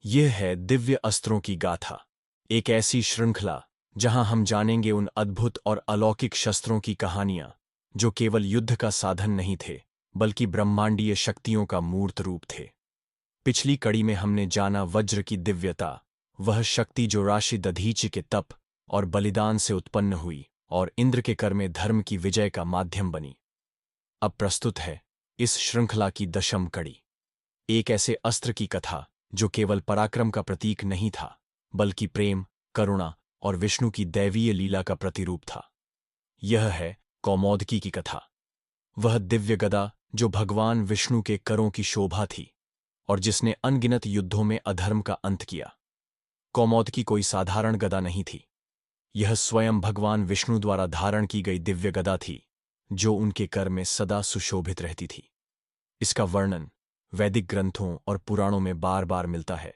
यह है दिव्य अस्त्रों की गाथा, एक ऐसी श्रृंखला जहां हम जानेंगे उन अद्भुत और अलौकिक शस्त्रों की कहानियां जो केवल युद्ध का साधन नहीं थे, बल्कि ब्रह्मांडीय शक्तियों का मूर्त रूप थे। पिछली कड़ी में हमने जाना वज्र की दिव्यता, वह शक्ति जो राशि दधीचि के तप और बलिदान से उत्पन्न हुई और इंद्र के कर में धर्म की विजय का माध्यम बनी। अब प्रस्तुत है इस श्रृंखला की दशम कड़ी, एक ऐसे अस्त्र की कथा जो केवल पराक्रम का प्रतीक नहीं था, बल्कि प्रेम, करुणा और विष्णु की दैवीय लीला का प्रतिरूप था। यह है कौमोदकी की कथा, वह दिव्य गदा जो भगवान विष्णु के करों की शोभा थी और जिसने अनगिनत युद्धों में अधर्म का अंत किया। कौमोदकी कोई साधारण गदा नहीं थी, यह स्वयं भगवान विष्णु द्वारा धारण की गई दिव्य गदा थी, जो उनके कर में सदा सुशोभित रहती थी। इसका वर्णन वैदिक ग्रंथों और पुराणों में बार बार मिलता है।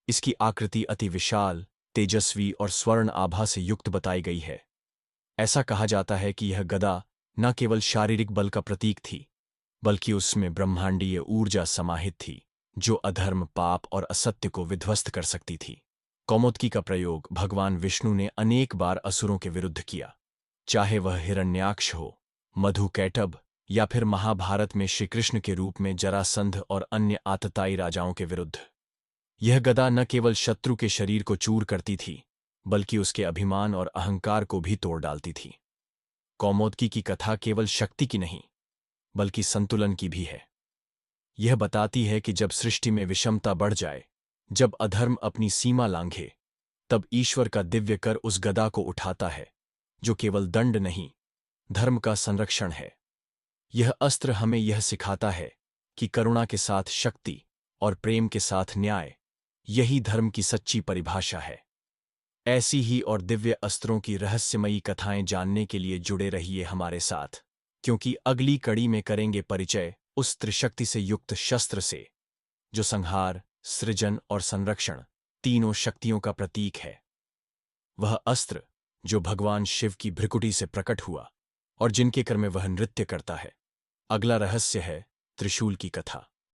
इसकी आकृति अति विशाल, तेजस्वी और स्वर्ण आभा से युक्त बताई गई है। ऐसा कहा जाता है कि यह गदा न केवल शारीरिक बल का प्रतीक थी, बल्कि उसमें ब्रह्मांडीय ऊर्जा समाहित थी, जो अधर्म, पाप और असत्य को विध्वस्त कर सकती थी। कौमोदकी का प्रयोग भगवान विष्णु ने अनेक बार असुरों के विरुद्ध किया, चाहे वह हिरण्याक्ष हो, मधुकैटभ या फिर महाभारत में श्रीकृष्ण के रूप में जरासंध और अन्य आतताई राजाओं के विरुद्ध। यह गदा न केवल शत्रु के शरीर को चूर करती थी, बल्कि उसके अभिमान और अहंकार को भी तोड़ डालती थी। कौमोदकी की कथा केवल शक्ति की नहीं, बल्कि संतुलन की भी है। यह बताती है कि जब सृष्टि में विषमता बढ़ जाए, जब अधर्म अपनी सीमा लांघे, तब ईश्वर का दिव्य कर उस गदा को उठाता है, जो केवल दंड नहीं, धर्म का संरक्षण है। यह अस्त्र हमें यह सिखाता है कि करुणा के साथ शक्ति और प्रेम के साथ न्याय, यही धर्म की सच्ची परिभाषा है। ऐसी ही और दिव्य अस्त्रों की रहस्यमयी कथाएं जानने के लिए जुड़े रहिए हमारे साथ, क्योंकि अगली कड़ी में करेंगे परिचय उस त्रिशक्ति से युक्त शस्त्र से, जो संहार, सृजन और संरक्षण तीनों शक्तियों का प्रतीक है। वह अस्त्र जो भगवान शिव की भ्रिकुटी से प्रकट हुआ और जिनके कर में वह नृत्य करता है। अगला रहस्य है त्रिशूल की कथा,